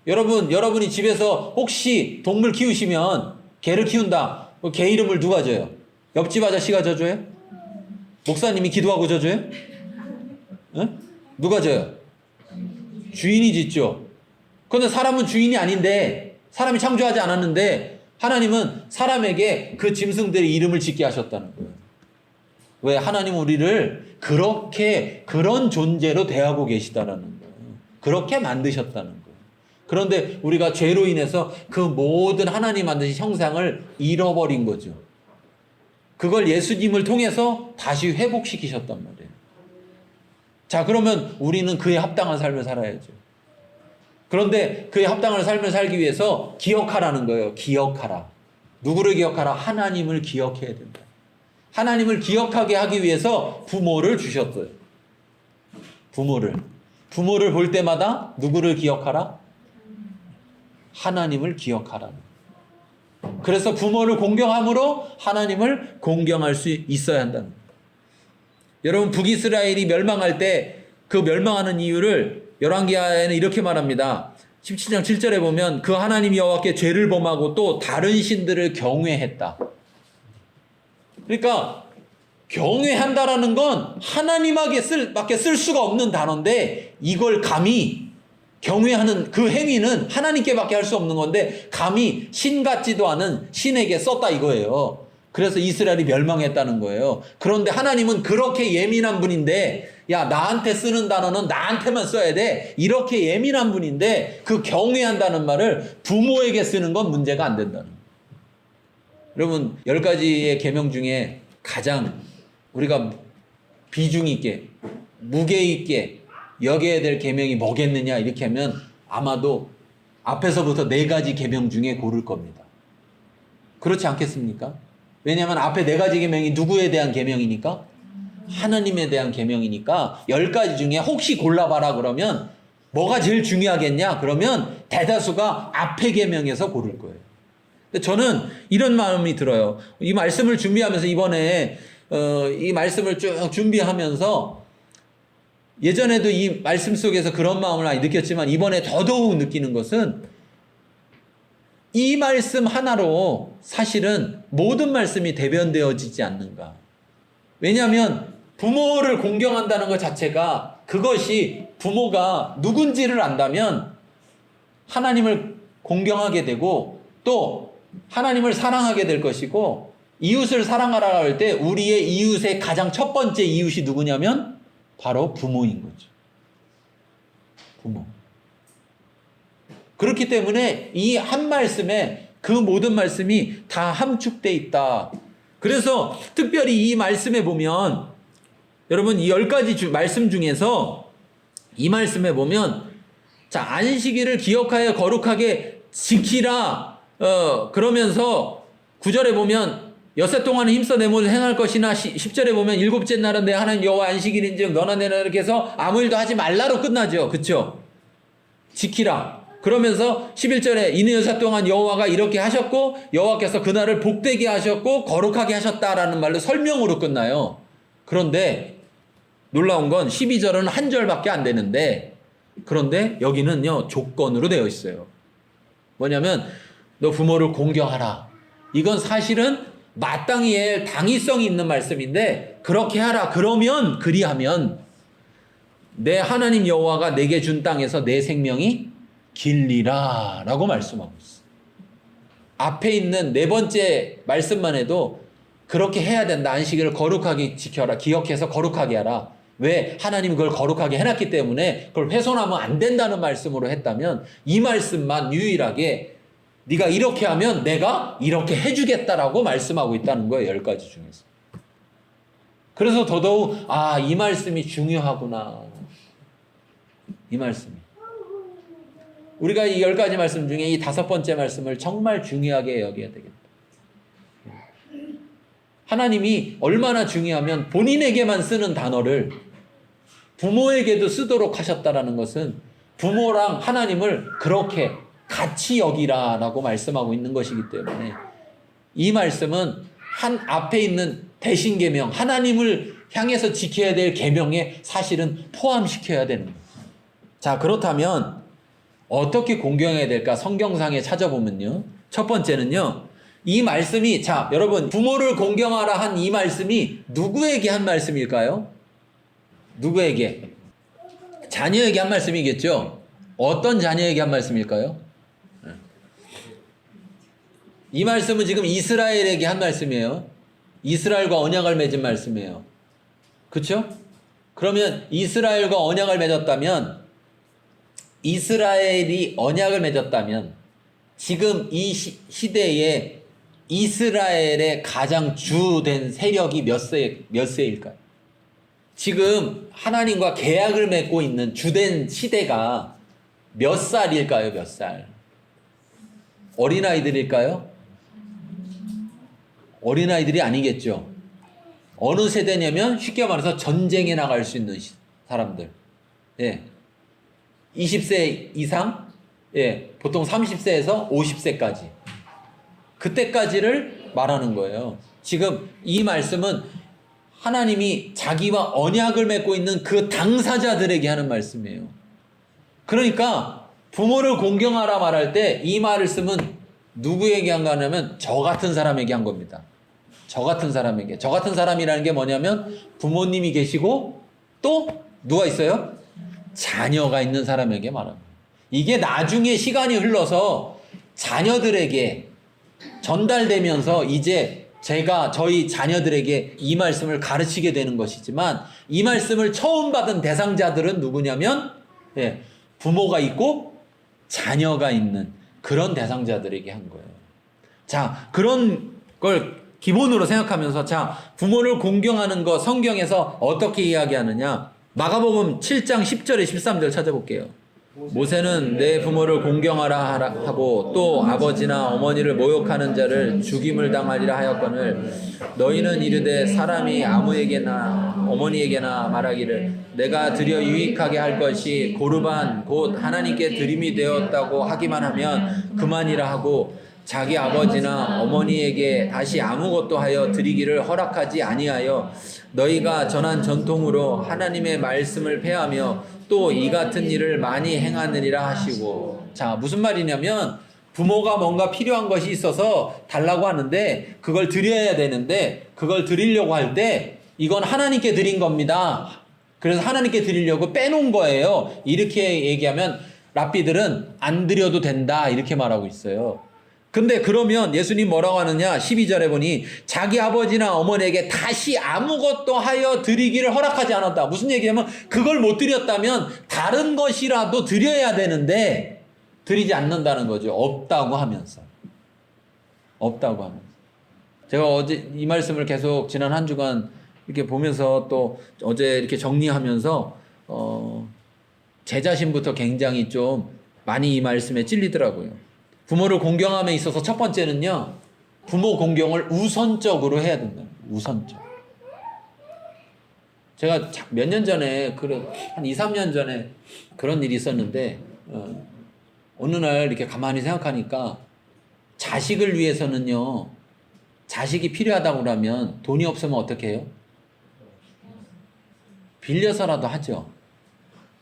여러분이 집에서 혹시 동물 키우시면 개를 키운다. 개 이름을 누가 져요? 옆집 아저씨가 져줘요? 목사님이 기도하고 져줘요? 응? 누가 져요? 주인이 짓죠. 그런데 사람은 주인이 아닌데, 사람이 창조하지 않았는데 하나님은 사람에게 그 짐승들의 이름을 짓게 하셨다는 거예요. 왜? 하나님은 우리를 그런 존재로 대하고 계시다라는 거예요. 그렇게 만드셨다는 거예요. 그런데 우리가 죄로 인해서 그 모든 하나님 만드신 형상을 잃어버린 거죠. 그걸 예수님을 통해서 다시 회복시키셨단 말이에요. 자, 그러면 우리는 그에 합당한 삶을 살아야죠. 그런데 그에 합당한 삶을 살기 위해서 기억하라는 거예요. 기억하라. 누구를 기억하라? 하나님을 기억해야 된다. 하나님을 기억하게 하기 위해서 부모를 주셨어요. 부모를 볼 때마다 누구를 기억하라? 하나님을 기억하라. 그래서 부모를 공경함으로 하나님을 공경할 수 있어야 한다는 거예요. 여러분, 북이스라엘이 멸망할 때 그 멸망하는 이유를 열왕기하에는 이렇게 말합니다. 17장 7절에 보면 그 하나님 여호와께 죄를 범하고 또 다른 신들을 경외했다. 그러니까 경외한다라는 건 하나님밖에 쓸 수가 없는 단어인데, 이걸 감히 경외하는 그 행위는 하나님께밖에 할 수 없는 건데 감히 신 같지도 않은 신에게 썼다 이거예요. 그래서 이스라엘이 멸망했다는 거예요. 그런데 하나님은 그렇게 예민한 분인데, 야, 나한테 쓰는 단어는 나한테만 써야 돼, 이렇게 예민한 분인데 그 경외한다는 말을 부모에게 쓰는 건 문제가 안 된다는 거예요. 여러분, 10가지의 계명 중에 가장 우리가 비중 있게, 무게 있게 여겨야 될 계명이 뭐겠느냐 이렇게 하면 아마도 앞에서부터 4가지 계명 중에 고를 겁니다. 그렇지 않겠습니까? 왜냐하면 앞에 4가지 계명이 누구에 대한 계명이니까? 하나님에 대한 계명이니까 10가지 중에 혹시 골라봐라 그러면 뭐가 제일 중요하겠냐? 그러면 대다수가 앞에 계명에서 고를 거예요. 저는 이런 마음이 들어요. 이 말씀을 준비하면서 이번에 이 말씀을 쭉 준비하면서 예전에도 이 말씀 속에서 그런 마음을 많이 느꼈지만 이번에 더더욱 느끼는 것은 이 말씀 하나로 사실은 모든 말씀이 대변되어지지 않는가. 왜냐하면 부모를 공경한다는 것 자체가, 그것이 부모가 누군지를 안다면 하나님을 공경하게 되고 또 하나님을 사랑하게 될 것이고, 이웃을 사랑하라 할 때 우리의 이웃의 가장 첫 번째 이웃이 누구냐면 바로 부모인 거죠. 부모. 그렇기 때문에 이 한 말씀에 그 모든 말씀이 다 함축되어 있다. 그래서 특별히 이 말씀에 보면, 여러분, 이 10가지 말씀 중에서 이 말씀에 보면, 자, 안식일을 기억하여 거룩하게 지키라. 그러면서 9절에 보면 엿새 동안은 힘써 내 몸을 행할 것이나, 10절에 보면 일곱째 날은 내 하나님 여호와 안식일인즉 너나 내나 이렇게 해서 아무 일도 하지 말라로 끝나죠. 그렇죠? 지키라. 그러면서 11절에 이는 여섯 동안 여호와가 이렇게 하셨고 여호와께서 그날을 복되게 하셨고 거룩하게 하셨다라는 말로 설명으로 끝나요. 그런데 놀라운 건 12절은 한 절밖에 안 되는데, 그런데 여기는요 조건으로 되어 있어요. 뭐냐면 너 부모를 공경하라. 이건 사실은 마땅히 할 당위성이 있는 말씀인데, 그렇게 하라. 그리하면 내 하나님 여호와가 내게 준 땅에서 내 생명이 길리라 라고 말씀하고 있어요. 앞에 있는 4번째 말씀만 해도 그렇게 해야 된다. 안식일을 거룩하게 지켜라. 기억해서 거룩하게 하라. 왜? 하나님이 그걸 거룩하게 해놨기 때문에 그걸 훼손하면 안 된다는 말씀으로 했다면, 이 말씀만 유일하게 네가 이렇게 하면 내가 이렇게 해주겠다라고 말씀하고 있다는 거예요. 10가지 중에서. 그래서 더더욱 이 말씀이 중요하구나. 이 말씀이. 우리가 이 10가지 말씀 중에 이 5번째 말씀을 정말 중요하게 여겨야 되겠다. 하나님이 얼마나 중요하면 본인에게만 쓰는 단어를 부모에게도 쓰도록 하셨다라는 것은 부모랑 하나님을 그렇게 같이 여기라라고 말씀하고 있는 것이기 때문에, 이 말씀은 한 앞에 있는 대신 계명, 하나님을 향해서 지켜야 될 계명에 사실은 포함시켜야 되는 거예요. 자, 그렇다면 어떻게 공경해야 될까? 성경상에 찾아보면요. 첫 번째는요. 이 말씀이, 자, 여러분, 부모를 공경하라 한 이 말씀이 누구에게 한 말씀일까요? 누구에게? 자녀에게 한 말씀이겠죠? 어떤 자녀에게 한 말씀일까요? 이 말씀은 지금 이스라엘에게 한 말씀이에요. 이스라엘과 언약을 맺은 말씀이에요. 그쵸? 그러면 이스라엘과 언약을 맺었다면, 이스라엘이 언약을 맺었다면, 지금 이 시대에 이스라엘의 가장 주된 세력이 몇 세일까요? 지금 하나님과 계약을 맺고 있는 주된 시대가 몇 살일까요? 몇 살? 어린아이들일까요? 어린아이들이 아니겠죠. 어느 세대냐면 쉽게 말해서 전쟁에 나갈 수 있는 사람들. 예. 20세 이상? 예. 보통 30세에서 50세까지. 그때까지를 말하는 거예요. 지금 이 말씀은 하나님이 자기와 언약을 맺고 있는 그 당사자들에게 하는 말씀이에요. 그러니까 부모를 공경하라 말할 때 이 말씀은 누구에게 한 거냐면 저 같은 사람에게 한 겁니다. 저 같은 사람에게. 저 같은 사람이라는 게 뭐냐면 부모님이 계시고 또 누가 있어요? 자녀가 있는 사람에게 말합니다. 이게 나중에 시간이 흘러서 자녀들에게 전달되면서 이제 제가 저희 자녀들에게 이 말씀을 가르치게 되는 것이지만 이 말씀을 처음 받은 대상자들은 누구냐면 예, 부모가 있고 자녀가 있는 그런 대상자들에게 한 거예요. 자, 그런 걸 기본으로 생각하면서 자, 부모를 공경하는 거 성경에서 어떻게 이야기하느냐? 마가복음 7장 10절에 13절 찾아볼게요. 모세는 내 부모를 공경하라 하고 또 아버지나 어머니를 모욕하는 자를 죽임을 당하리라 하였거늘 너희는 이르되 사람이 아무에게나 어머니에게나 말하기를 내가 드려 유익하게 할 것이 고르반 곧 하나님께 드림이 되었다고 하기만 하면 그만이라 하고 자기 아버지나 어머니에게 다시 아무것도 하여 드리기를 허락하지 아니하여 너희가 전한 전통으로 하나님의 말씀을 폐하며 또 이 같은 일을 많이 행하느니라 하시고. 자, 무슨 말이냐면 부모가 뭔가 필요한 것이 있어서 달라고 하는데 그걸 드려야 되는데 그걸 드리려고 할 때 이건 하나님께 드린 겁니다. 그래서 하나님께 드리려고 빼놓은 거예요. 이렇게 얘기하면 랍비들은 안 드려도 된다 이렇게 말하고 있어요. 근데 그러면 예수님 뭐라고 하느냐? 12절에 보니 자기 아버지나 어머니에게 다시 아무것도 하여 드리기를 허락하지 않았다. 무슨 얘기냐면 그걸 못 드렸다면 다른 것이라도 드려야 되는데 드리지 않는다는 거죠. 없다고 하면서. 없다고 하면서. 제가 어제 이 말씀을 계속 지난 한 주간 이렇게 보면서 또 어제 이렇게 정리하면서 제 자신부터 굉장히 좀 많이 이 말씀에 찔리더라고요. 부모를 공경함에 있어서 첫 번째는요, 부모 공경을 우선적으로 해야 된다. 우선적. 제가 몇 년 전에, 한 2, 3년 전에 그런 일이 있었는데, 어느 날 이렇게 가만히 생각하니까, 자식을 위해서는요, 자식이 필요하다고 그러면 돈이 없으면 어떻게 해요? 빌려서라도 하죠.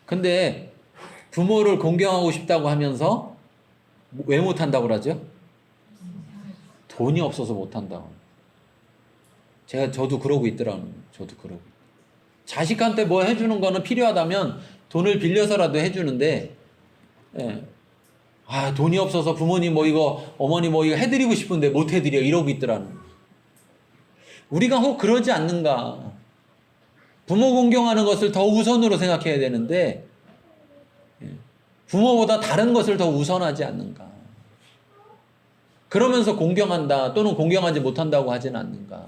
근데 부모를 공경하고 싶다고 하면서 왜 못한다고 그러죠? 돈이 없어서 못한다고. 저도 그러고 있더라고요. 저도 그러고. 자식한테 뭐 해주는 거는 필요하다면 돈을 빌려서라도 해주는데, 예. 아, 돈이 없어서 부모님 뭐 이거, 어머니 뭐 이거 해드리고 싶은데 못 해드려. 이러고 있더라는. 우리가 혹 그러지 않는가. 부모 공경하는 것을 더 우선으로 생각해야 되는데, 부모보다 다른 것을 더 우선하지 않는가. 그러면서 공경한다 또는 공경하지 못한다고 하지는 않는가.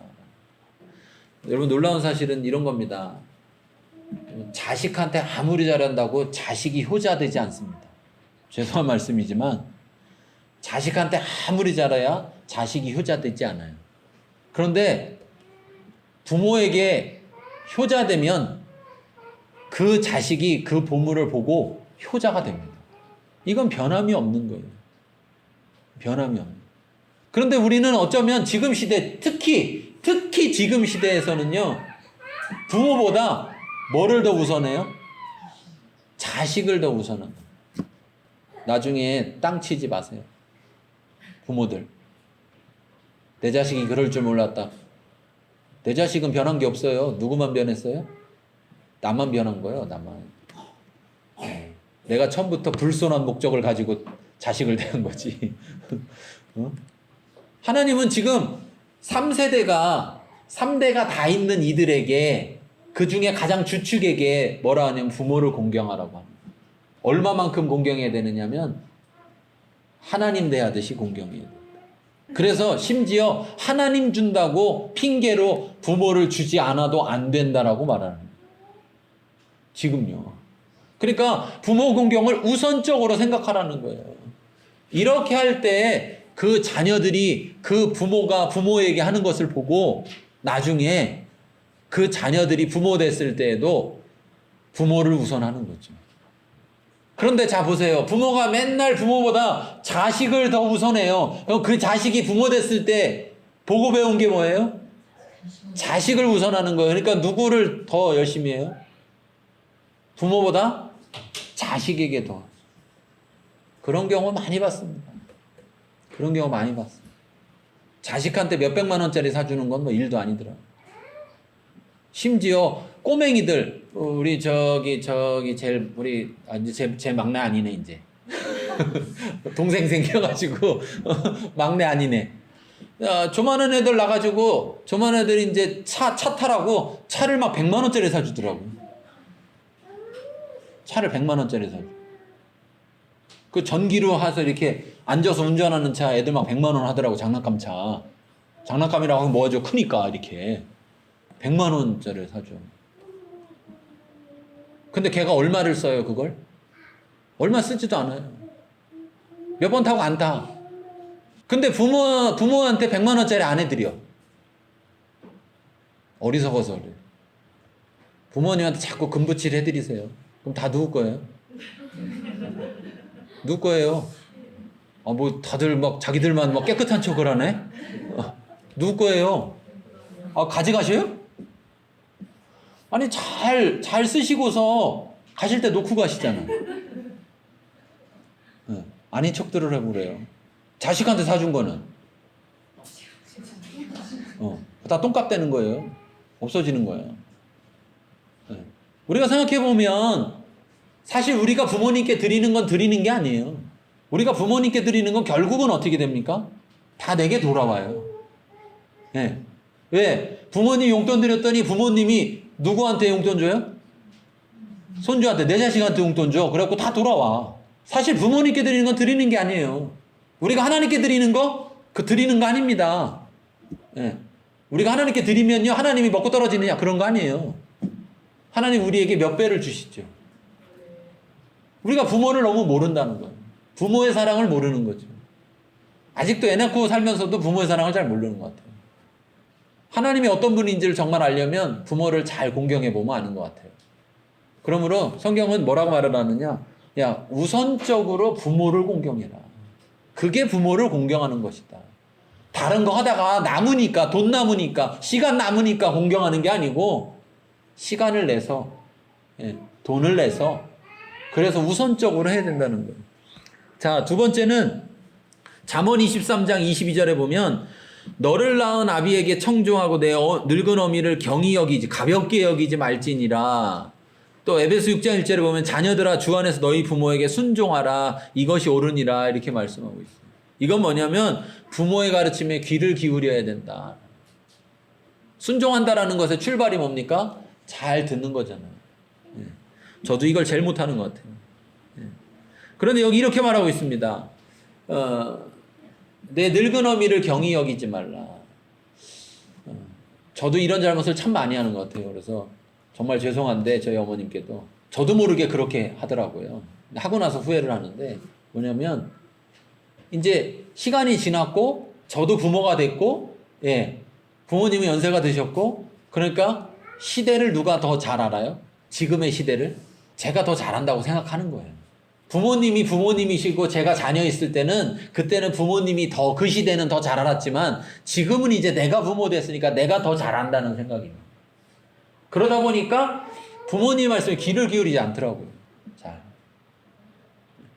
여러분 놀라운 사실은 이런 겁니다. 자식한테 아무리 잘한다고 자식이 효자되지 않습니다. 죄송한 말씀이지만 자식한테 아무리 잘해야 자식이 효자되지 않아요. 그런데 부모에게 효자되면 그 자식이 그 보물을 보고 효자가 됩니다. 이건 변함이 없는 거예요. 변함이 없는. 그런데 우리는 어쩌면 지금 시대, 특히 지금 시대에서는요, 부모보다 뭐를 더 우선해요? 자식을 더 우선합니다. 나중에 땅 치지 마세요. 부모들. 내 자식이 그럴 줄 몰랐다. 내 자식은 변한 게 없어요. 누구만 변했어요? 나만 변한 거예요. 나만. 내가 처음부터 불손한 목적을 가지고 자식을 대한 거지. 어? 하나님은 지금 3대가 다 있는 이들에게 그 중에 가장 주축에게 뭐라 하냐면 부모를 공경하라고 합니다. 얼마만큼 공경해야 되느냐면 하나님 대하듯이 공경해야 된다. 그래서 심지어 하나님 준다고 핑계로 부모를 주지 않아도 안 된다라고 말하는 거예요. 지금요. 그러니까 부모 공경을 우선적으로 생각하라는 거예요. 이렇게 할 때 그 자녀들이 그 부모가 부모에게 하는 것을 보고 나중에 그 자녀들이 부모 됐을 때에도 부모를 우선하는 거죠. 그런데 자 보세요. 부모가 맨날 부모보다 자식을 더 우선해요. 그럼 그 자식이 부모 됐을 때 보고 배운 게 뭐예요? 자식을 우선하는 거예요. 그러니까 누구를 더 열심히 해요? 부모보다 자식에게 더. 그런 경우 많이 봤습니다. 그런 경우 많이 봤습니다. 자식한테 몇백만 원짜리 사주는 건 뭐 일도 아니더라. 심지어 꼬맹이들, 우리 제일 우리 이제 제 막내 아니네 이제. 동생 생겨가지고 막내 아니네. 야, 조만한 애들 나가지고 조만한 애들이 이제 차 타라고 차를 막 100만 원짜리 사주더라고. 차를 100만 원짜리 사주. 그 전기로 해서 이렇게 앉아서 운전하는 차 애들 막 100만 원 하더라고. 장난감 차. 장난감이라고 하면 뭐죠? 크니까 이렇게 100만 원짜리 사줘. 근데 걔가 얼마를 써요 그걸? 얼마 쓰지도 않아요. 몇 번 타고 안 타. 근데 부모한테 100만 원짜리 안 해드려. 어리석어서 그래. 부모님한테 자꾸 금부칠 해드리세요. 그럼 다 누구 거예요? 누구 거예요? 뭐 다들 막 자기들만 막 깨끗한 척을 하네? 누구 거예요? 가져가셔요? 아니 잘 쓰시고서 가실 때 놓고 가시잖아요. 아닌 척들을 해보래요. 자식한테 사준 거는 다 똥값 되는 거예요. 없어지는 거예요. 우리가 생각해보면 사실 우리가 부모님께 드리는 건 드리는 게 아니에요. 우리가 부모님께 드리는 건 결국은 어떻게 됩니까? 다 내게 돌아와요. 네. 왜? 부모님 용돈 드렸더니 부모님이 누구한테 용돈 줘요? 손주한테, 내 자식한테 용돈 줘. 그래갖고 다 돌아와. 사실 부모님께 드리는 건 드리는 게 아니에요. 우리가 하나님께 드리는 거? 드리는 거 아닙니다. 네. 우리가 하나님께 드리면요, 하나님이 먹고 떨어지느냐? 그런 거 아니에요. 하나님 우리에게 몇 배를 주시죠. 우리가 부모를 너무 모른다는 거예요. 부모의 사랑을 모르는 거죠. 아직도 애 낳고 살면서도 부모의 사랑을 잘 모르는 것 같아요. 하나님이 어떤 분인지를 정말 알려면 부모를 잘 공경해 보면 아는 것 같아요. 그러므로 성경은 뭐라고 말을 하느냐? 야, 우선적으로 부모를 공경해라. 그게 부모를 공경하는 것이다. 다른 거 하다가 남으니까, 돈 남으니까, 시간 남으니까 공경하는 게 아니고 시간을 내서, 돈을 내서 그래서 우선적으로 해야 된다는 거예요. 자, 두 번째는 잠언 23장 22절에 보면 너를 낳은 아비에게 청종하고 내 늙은 어미를 경히 여기지 가볍게 여기지 말지니라. 또 에베소 6장 1절에 보면 자녀들아 주 안에서 너희 부모에게 순종하라 이것이 옳으니라 이렇게 말씀하고 있어요. 이건 뭐냐면 부모의 가르침에 귀를 기울여야 된다. 순종한다라는 것의 출발이 뭡니까? 잘 듣는 거잖아요. 저도 이걸 제일 못하는 것 같아요. 그런데 여기 이렇게 말하고 있습니다. 내 늙은 어미를 경히 여기지 말라. 저도 이런 잘못을 참 많이 하는 것 같아요. 그래서 정말 죄송한데 저희 어머님께도 저도 모르게 그렇게 하더라고요. 하고 나서 후회를 하는데 뭐냐면 이제 시간이 지났고 저도 부모가 됐고 부모님이 연세가 드셨고 그러니까 시대를 누가 더 잘 알아요? 지금의 시대를 제가 더 잘한다고 생각하는 거예요. 부모님이 부모님이시고 제가 자녀 있을 때는 그때는 부모님이 더 그 시대는 더 잘 알았지만 지금은 이제 내가 부모 됐으니까 내가 더 잘한다는 생각입니다. 그러다 보니까 부모님 말씀에 귀를 기울이지 않더라고요.